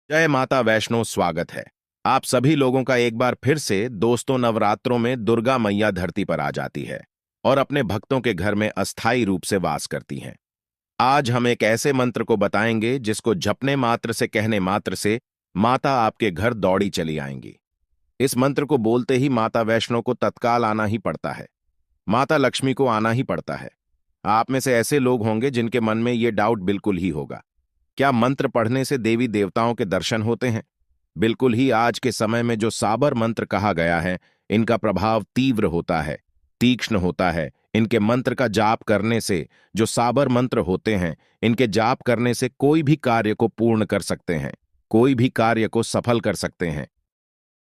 जय माता वैष्णो। स्वागत है आप सभी लोगों का एक बार फिर से। दोस्तों, नवरात्रों में दुर्गा मैया धरती पर आ जाती है और अपने भक्तों के घर में अस्थायी रूप से वास करती हैं। आज हम एक ऐसे मंत्र को बताएंगे जिसको जपने मात्र से, कहने मात्र से माता आपके घर दौड़ी चली आएंगी। इस मंत्र को बोलते ही माता वैष्णो को तत्काल आना ही पड़ता है, माता लक्ष्मी को आना ही पड़ता है। आप में से ऐसे लोग होंगे जिनके मन में ये डाउट बिल्कुल ही होगा, क्या मंत्र पढ़ने से देवी देवताओं के दर्शन होते हैं? बिल्कुल ही। आज के समय में जो साबर मंत्र कहा गया है, इनका प्रभाव तीव्र होता है, तीक्ष्ण होता है। इनके मंत्र का जाप करने से, जो साबर मंत्र होते हैं, इनके जाप करने से कोई भी कार्य को पूर्ण कर सकते हैं, कोई भी कार्य को सफल कर सकते हैं।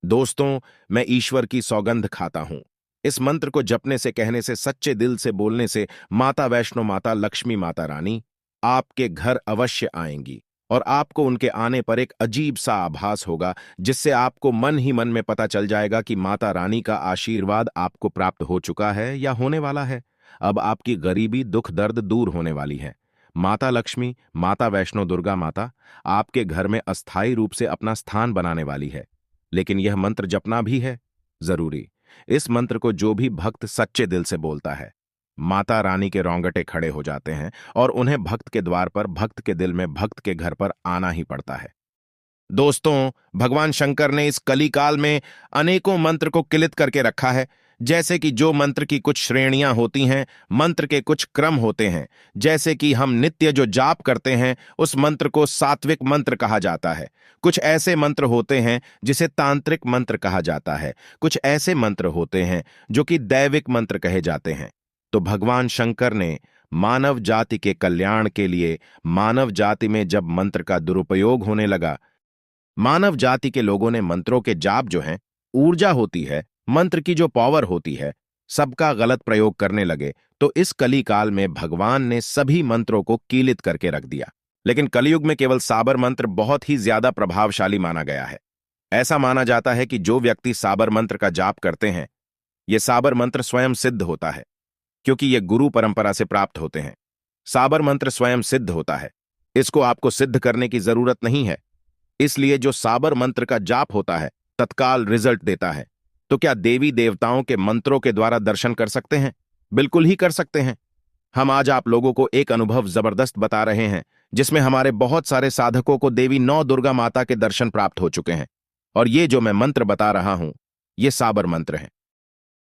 दोस्तों, मैं ईश्वर की सौगंध खाता हूं, इस मंत्र को जपने से, कहने से, सच्चे दिल से बोलने से माता वैष्णो, माता लक्ष्मी, माता रानी आपके घर अवश्य आएंगी और आपको उनके आने पर एक अजीब सा आभास होगा, जिससे आपको मन ही मन में पता चल जाएगा कि माता रानी का आशीर्वाद आपको प्राप्त हो चुका है या होने वाला है। अब आपकी गरीबी, दुख, दर्द दूर होने वाली है। माता लक्ष्मी, माता वैष्णो, दुर्गा माता आपके घर में अस्थायी रूप से अपना स्थान बनाने वाली है। लेकिन यह मंत्र जपना भी है जरूरी। इस मंत्र को जो भी भक्त सच्चे दिल से बोलता है, माता रानी के रोंगटे खड़े हो जाते हैं और उन्हें भक्त के द्वार पर, भक्त के दिल में, भक्त के घर पर आना ही पड़ता है। दोस्तों, भगवान शंकर ने इस कलिकाल में अनेकों मंत्र को किलित करके रखा है। जैसे कि जो मंत्र की कुछ श्रेणियां होती हैं, मंत्र के कुछ क्रम होते हैं। जैसे कि हम नित्य जो जाप करते हैं, उस मंत्र को सात्विक मंत्र कहा जाता है। कुछ ऐसे मंत्र होते हैं जिसे तांत्रिक मंत्र कहा जाता है। कुछ ऐसे मंत्र होते हैं जो कि दैविक मंत्र कहे जाते हैं। तो भगवान शंकर ने मानव जाति के कल्याण के लिए, मानव जाति में जब मंत्र का दुरुपयोग होने लगा, मानव जाति के लोगों ने मंत्रों के जाप जो हैं, ऊर्जा होती है, मंत्र की जो पावर होती है, सबका गलत प्रयोग करने लगे, तो इस कलिकाल में भगवान ने सभी मंत्रों को कीलित करके रख दिया। लेकिन कलयुग में केवल साबर मंत्र बहुत ही ज्यादा प्रभावशाली माना गया है। ऐसा माना जाता है कि जो व्यक्ति साबर मंत्र का जाप करते हैं, यह साबर मंत्र स्वयं सिद्ध होता है, क्योंकि ये गुरु परंपरा से प्राप्त होते हैं। साबर मंत्र स्वयं सिद्ध होता है, इसको आपको सिद्ध करने की जरूरत नहीं है। इसलिए जो साबर मंत्र का जाप होता है, तत्काल रिजल्ट देता है। तो क्या देवी देवताओं के मंत्रों के द्वारा दर्शन कर सकते हैं? बिल्कुल ही कर सकते हैं। हम आज आप लोगों को एक अनुभव जबरदस्त बता रहे हैं, जिसमें हमारे बहुत सारे साधकों को देवी नौ दुर्गा माता के दर्शन प्राप्त हो चुके हैं। और ये जो मैं मंत्र बता रहा हूं, ये साबर मंत्र है।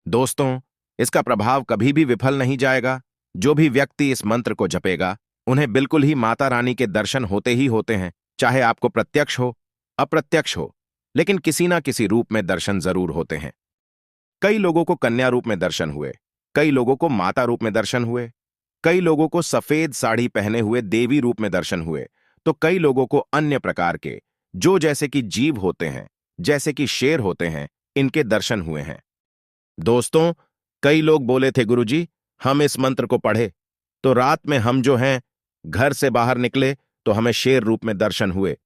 दोस्तों, इसका प्रभाव कभी भी विफल नहीं जाएगा। जो भी व्यक्ति इस मंत्र को जपेगा, उन्हें बिल्कुल ही माता रानी के दर्शन होते ही होते हैं। चाहे आपको प्रत्यक्ष हो, अप्रत्यक्ष हो, लेकिन किसी ना किसी रूप में दर्शन जरूर होते हैं। कई लोगों को कन्या रूप में दर्शन हुए, कई लोगों को माता रूप में दर्शन हुए, कई लोगों को सफेद साड़ी पहने हुए देवी रूप में दर्शन हुए, तो कई लोगों को अन्य प्रकार के, जो जैसे कि जीव होते हैं, जैसे कि शेर होते हैं, इनके दर्शन हुए हैं। दोस्तों, कई लोग बोले थे, गुरुजी हम इस मंत्र को पढ़े तो रात में हम जो हैं घर से बाहर निकले तो हमें शेर रूप में दर्शन हुए।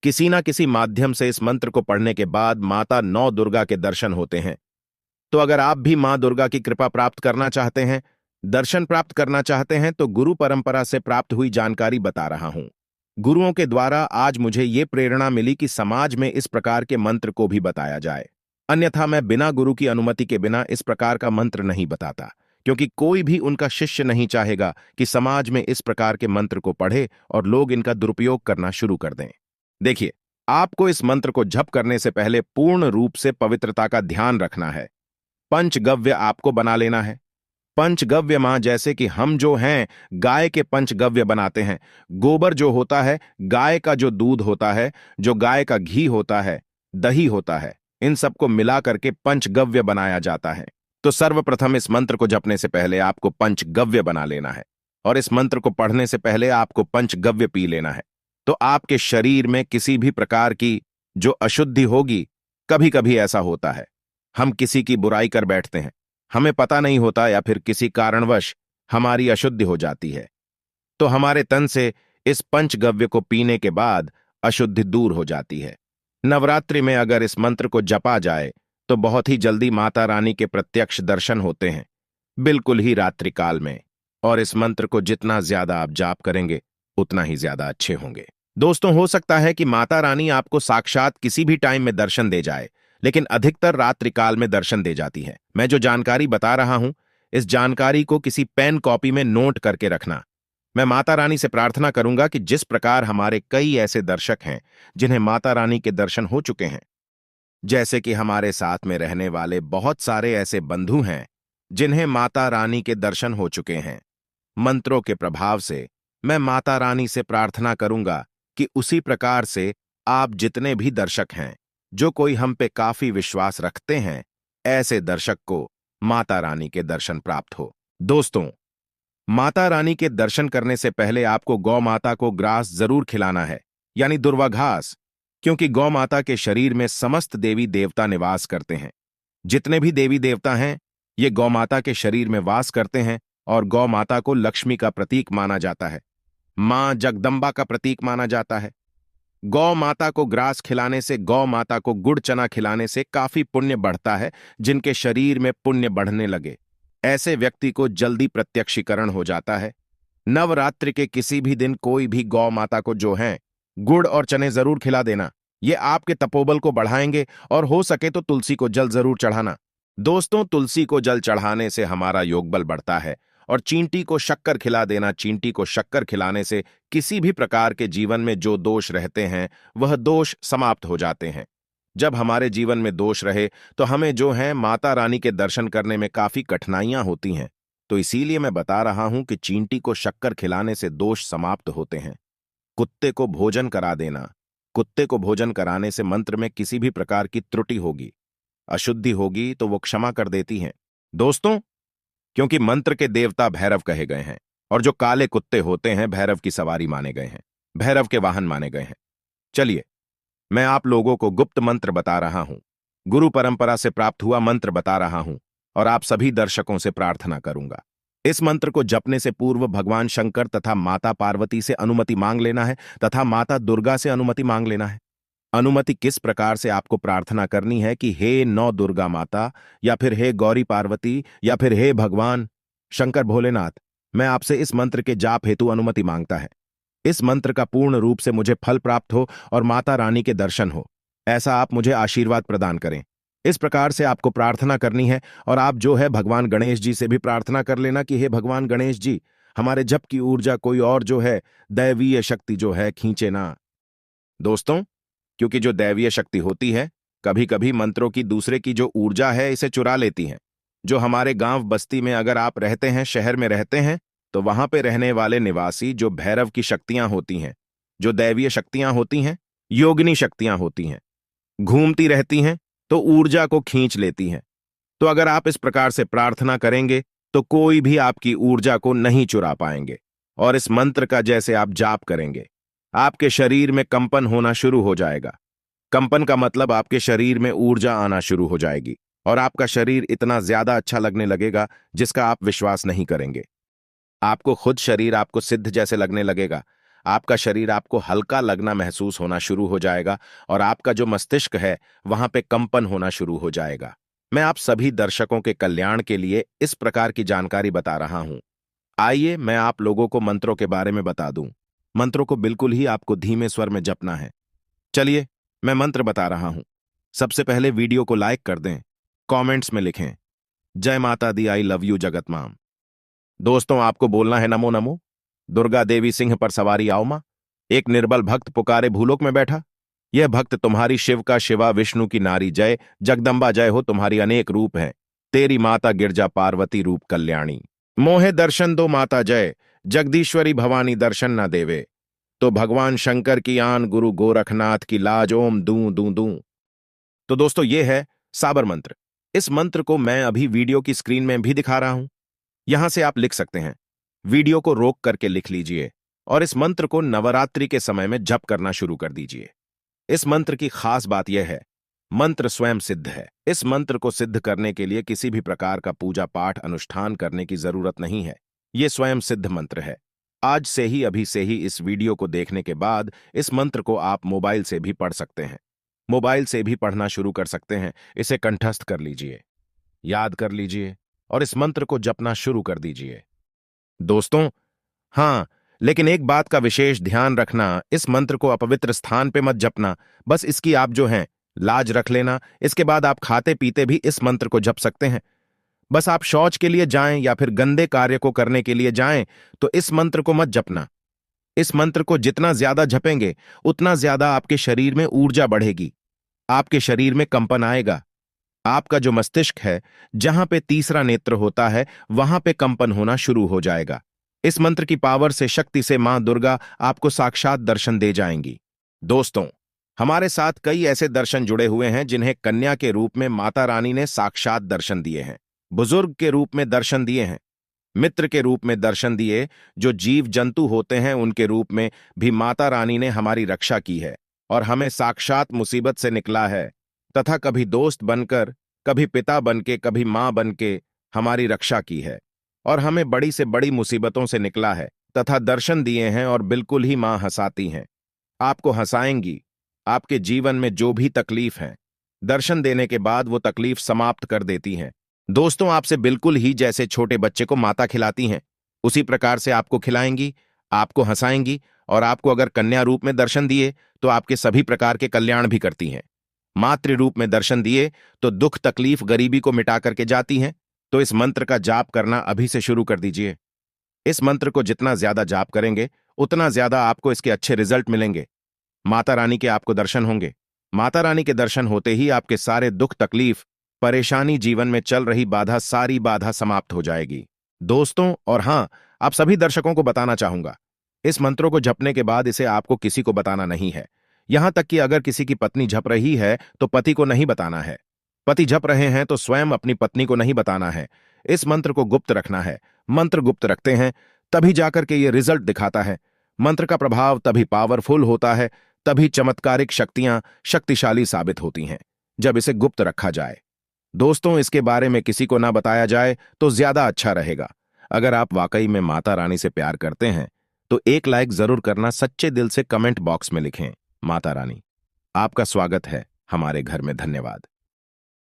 किसी ना किसी माध्यम से इस मंत्र को पढ़ने के बाद माता नौ दुर्गा के दर्शन होते हैं। तो अगर आप भी मां दुर्गा की कृपा प्राप्त करना चाहते हैं, दर्शन प्राप्त करना चाहते हैं, तो गुरु परंपरा से प्राप्त हुई जानकारी बता रहा हूं। गुरुओं के द्वारा आज मुझे ये प्रेरणा मिली कि समाज में इस प्रकार के मंत्र को भी बताया जाए। अन्यथा मैं बिना गुरु की अनुमति के बिना इस प्रकार का मंत्र नहीं बताता, क्योंकि कोई भी उनका शिष्य नहीं चाहेगा कि समाज में इस प्रकार के मंत्र को पढ़े और लोग इनका दुरुपयोग करना शुरू कर दें। देखिए, आपको इस मंत्र को जप करने से पहले पूर्ण रूप से पवित्रता का ध्यान रखना है। पंचगव्य आपको बना लेना है। पंचगव्य मां, जैसे कि हम जो हैं गाय के पंचगव्य बनाते हैं। गोबर जो होता है, गाय का जो दूध होता है, जो गाय का घी होता है, दही होता है, इन सबको मिला करके पंचगव्य बनाया जाता है। तो सर्वप्रथम इस मंत्र को जपने से पहले आपको पंचगव्य बना लेना है, और इस मंत्र को पढ़ने से पहले आपको पंचगव्य पी लेना है। तो आपके शरीर में किसी भी प्रकार की जो अशुद्धि होगी, कभी कभी ऐसा होता है, हम किसी की बुराई कर बैठते हैं, हमें पता नहीं होता, या फिर किसी कारणवश हमारी अशुद्धि हो जाती है, तो हमारे तन से इस पंचगव्य को पीने के बाद अशुद्धि दूर हो जाती है। नवरात्रि में अगर इस मंत्र को जपा जाए तो बहुत ही जल्दी माता रानी के प्रत्यक्ष दर्शन होते हैं, बिल्कुल ही रात्रि काल में। और इस मंत्र को जितना ज्यादा आप जाप करेंगे, उतना ही ज्यादा अच्छे होंगे। दोस्तों, हो सकता है कि माता रानी आपको साक्षात किसी भी टाइम में दर्शन दे जाए, लेकिन अधिकतर रात्रि काल में दर्शन दे जाती है। मैं जो जानकारी बता रहा हूं, इस जानकारी को किसी पेन कॉपी में नोट करके रखना। मैं माता रानी से प्रार्थना करूंगा कि जिस प्रकार हमारे कई ऐसे दर्शक हैं जिन्हें माता रानी के दर्शन हो चुके हैं, जैसे कि हमारे साथ में रहने वाले बहुत सारे ऐसे बंधु हैं जिन्हें माता रानी के दर्शन हो चुके हैं, मंत्रों के प्रभाव से मैं माता रानी से प्रार्थना करूंगा कि उसी प्रकार से आप जितने भी दर्शक हैं, जो कोई हम पे काफी विश्वास रखते हैं, ऐसे दर्शक को माता रानी के दर्शन प्राप्त हो। दोस्तों, माता रानी के दर्शन करने से पहले आपको गौ माता को ग्रास जरूर खिलाना है, यानी दुर्वा घास, क्योंकि गौ माता के शरीर में समस्त देवी देवता निवास करते हैं। जितने भी देवी देवता हैं, ये गौ माता के शरीर में वास करते हैं और गौ माता को लक्ष्मी का प्रतीक माना जाता है, मां जगदम्बा का प्रतीक माना जाता है। गौ माता को ग्रास खिलाने से, गौ माता को गुड़ चना खिलाने से काफी पुण्य बढ़ता है। जिनके शरीर में पुण्य बढ़ने लगे, ऐसे व्यक्ति को जल्दी प्रत्यक्षीकरण हो जाता है। नवरात्रि के किसी भी दिन कोई भी गौ माता को जो है गुड़ और चने जरूर खिला देना। ये आपके तपोबल को बढ़ाएंगे और हो सके तो तुलसी को जल जरूर चढ़ाना। दोस्तों, तुलसी को जल चढ़ाने से हमारा योग बल बढ़ता है और चींटी को शक्कर खिला देना। चींटी को शक्कर खिलाने से किसी भी प्रकार के जीवन में जो दोष रहते हैं वह दोष समाप्त हो जाते हैं। जब हमारे जीवन में दोष रहे तो हमें जो है माता रानी के दर्शन करने में काफी कठिनाइयां होती हैं। तो इसीलिए मैं बता रहा हूं कि चींटी को शक्कर खिलाने से दोष समाप्त होते हैं। कुत्ते को भोजन करा देना। कुत्ते को भोजन कराने से मंत्र में किसी भी प्रकार की त्रुटि होगी, अशुद्धि होगी तो वो क्षमा कर देती हैं। दोस्तों, क्योंकि मंत्र के देवता भैरव कहे गए हैं और जो काले कुत्ते होते हैं भैरव की सवारी माने गए हैं, भैरव के वाहन माने गए हैं। चलिए, मैं आप लोगों को गुप्त मंत्र बता रहा हूं, गुरु परंपरा से प्राप्त हुआ मंत्र बता रहा हूं और आप सभी दर्शकों से प्रार्थना करूंगा। इस मंत्र को जपने से पूर्व भगवान शंकर तथा माता पार्वती से अनुमति मांग लेना है तथा माता दुर्गा से अनुमति मांग लेना है। अनुमति किस प्रकार से आपको प्रार्थना करनी है कि हे नौ दुर्गा माता, या फिर हे गौरी पार्वती, या फिर हे भगवान शंकर भोलेनाथ, मैं आपसे इस मंत्र के जाप हेतु अनुमति मांगता है। इस मंत्र का पूर्ण रूप से मुझे फल प्राप्त हो और माता रानी के दर्शन हो, ऐसा आप मुझे आशीर्वाद प्रदान करें। इस प्रकार से आपको प्रार्थना करनी है और आप जो है भगवान गणेश जी से भी प्रार्थना कर लेना कि हे भगवान गणेश जी, हमारे जप की ऊर्जा कोई और जो है दैवीय शक्ति जो है खींचे ना। दोस्तों, क्योंकि जो दैवीय शक्ति होती है कभी कभी मंत्रों की दूसरे की जो ऊर्जा है इसे चुरा लेती है। जो हमारे गांव बस्ती में अगर आप रहते हैं, शहर में रहते हैं, तो वहां पे रहने वाले निवासी जो भैरव की शक्तियां होती हैं, जो दैवीय शक्तियां होती हैं, योगिनी शक्तियां होती हैं, घूमती रहती हैं तो ऊर्जा को खींच लेती हैं। तो अगर आप इस प्रकार से प्रार्थना करेंगे तो कोई भी आपकी ऊर्जा को नहीं चुरा पाएंगे। और इस मंत्र का जैसे आप जाप करेंगे, आपके शरीर में कंपन होना शुरू हो जाएगा। कंपन का मतलब आपके शरीर में ऊर्जा आना शुरू हो जाएगी और आपका शरीर इतना ज्यादा अच्छा लगने लगेगा जिसका आप विश्वास नहीं करेंगे। आपको खुद शरीर आपको सिद्ध जैसे लगने लगेगा। आपका शरीर आपको हल्का लगना महसूस होना शुरू हो जाएगा और आपका जो मस्तिष्क है वहां पे कंपन होना शुरू हो जाएगा। मैं आप सभी दर्शकों के कल्याण के लिए इस प्रकार की जानकारी बता रहा हूं। आइए मैं आप लोगों को मंत्रों के बारे में बता दूं। मंत्रों को बिल्कुल ही आपको धीमे स्वर में जपना है। चलिए, मैं मंत्र बता रहा हूं। सबसे पहले वीडियो को लाइक कर दें, कमेंट्स में लिखें जय माता दी, आई लव यू जगत माम। दोस्तों, आपको बोलना है नमो नमो, दुर्गा देवी सिंह पर सवारी आओ मां। एक निर्बल भक्त पुकारे भूलोक में बैठा, यह भक्त तुम्हारी शिव का शिवा, विष्णु की नारी जय, जगदम्बा जय हो, तुम्हारी अनेक रूप हैं, तेरी माता गिरजा पार्वती रूप कल्याणी। मोहे दर्शन दो माता जय, जगदीश्वरी भवानी दर्शन न देवे, तो भगवान शंकर की आन, गुरु गोरखनाथ की लाज, ओम दूं दूं दूं। तो दोस्तों, ये है साबर मंत्र। इस मंत्र को मैं अभी वीडियो की स्क्रीन में भी दिखा रहा हूं, यहां से आप लिख सकते हैं। वीडियो को रोक करके लिख लीजिए और इस मंत्र को नवरात्रि के समय में जप करना शुरू कर दीजिए। इस मंत्र की खास बात यह है, मंत्र स्वयं सिद्ध है। इस मंत्र को सिद्ध करने के लिए किसी भी प्रकार का पूजा पाठ अनुष्ठान करने की जरूरत नहीं है। यह स्वयं सिद्ध मंत्र है। आज से ही, अभी से ही इस वीडियो को देखने के बाद इस मंत्र को आप मोबाइल से भी पढ़ सकते हैं। मोबाइल से भी पढ़ना शुरू कर सकते हैं। इसे कंठस्थ कर लीजिए, याद कर लीजिए और इस मंत्र को जपना शुरू कर दीजिए। दोस्तों, हाँ, लेकिन एक बात का विशेष ध्यान रखना, इस मंत्र को अपवित्र स्थान पे मत जपना। बस इसकी आप जो हैं लाज रख लेना। इसके बाद आप खाते पीते भी इस मंत्र को जप सकते हैं। बस आप शौच के लिए जाएं या फिर गंदे कार्य को करने के लिए जाएं तो इस मंत्र को मत जपना। इस मंत्र को जितना ज्यादा जपेंगे उतना ज्यादा आपके शरीर में ऊर्जा बढ़ेगी, आपके शरीर में कंपन आएगा। आपका जो मस्तिष्क है, जहां पे तीसरा नेत्र होता है, वहां पे कंपन होना शुरू हो जाएगा। इस मंत्र की पावर से, शक्ति से मां दुर्गा आपको साक्षात दर्शन दे जाएंगी। दोस्तों, हमारे साथ कई ऐसे दर्शन जुड़े हुए हैं जिन्हें कन्या के रूप में माता रानी ने साक्षात दर्शन दिए हैं, बुजुर्ग के रूप में दर्शन दिए हैं, मित्र के रूप में दर्शन दिए, जो जीव जंतु होते हैं उनके रूप में भी माता रानी ने हमारी रक्षा की है और हमें साक्षात मुसीबत से निकला है, तथा कभी दोस्त बनकर, कभी पिता बनके, कभी मां बनके हमारी रक्षा की है और हमें बड़ी से बड़ी मुसीबतों से निकला है तथा दर्शन दिए हैं। और बिल्कुल ही मां हंसाती हैं, आपको हंसाएंगी। आपके जीवन में जो भी तकलीफ है, दर्शन देने के बाद वो तकलीफ समाप्त कर देती हैं। दोस्तों, आपसे बिल्कुल ही जैसे छोटे बच्चे को माता खिलाती हैं, उसी प्रकार से आपको खिलाएंगी, आपको हंसाएंगी और आपको अगर कन्या रूप में दर्शन दिए तो आपके सभी प्रकार के कल्याण भी करती हैं। मातृ रूप में दर्शन दिए तो दुख, तकलीफ, गरीबी को मिटा करके जाती हैं। तो इस मंत्र का जाप करना अभी से शुरू कर दीजिए। इस मंत्र को जितना ज्यादा जाप करेंगे उतना ज्यादा आपको इसके अच्छे रिजल्ट मिलेंगे। माता रानी के आपको दर्शन होंगे। माता रानी के दर्शन होते ही आपके सारे दुख, तकलीफ, परेशानी, जीवन में चल रही बाधा, सारी बाधा समाप्त हो जाएगी। दोस्तों, और हां, आप सभी दर्शकों को बताना चाहूंगा, इस मंत्रों को जपने के बाद इसे आपको किसी को बताना नहीं है। यहां तक कि अगर किसी की पत्नी जप रही है तो पति को नहीं बताना है। पति जप रहे हैं तो स्वयं अपनी पत्नी को नहीं बताना है। इस मंत्र को गुप्त रखना है। मंत्र गुप्त रखते हैं तभी जाकर के ये रिजल्ट दिखाता है। मंत्र का प्रभाव तभी पावरफुल होता है, तभी चमत्कारिक शक्तियां शक्तिशाली साबित होती हैं, जब इसे गुप्त रखा जाए। दोस्तों, इसके बारे में किसी को ना बताया जाए तो ज्यादा अच्छा रहेगा। अगर आप वाकई में माता रानी से प्यार करते हैं तो एक लाइक जरूर करना, सच्चे दिल से कमेंट बॉक्स में लिखें, माता रानी आपका स्वागत है हमारे घर में। धन्यवाद।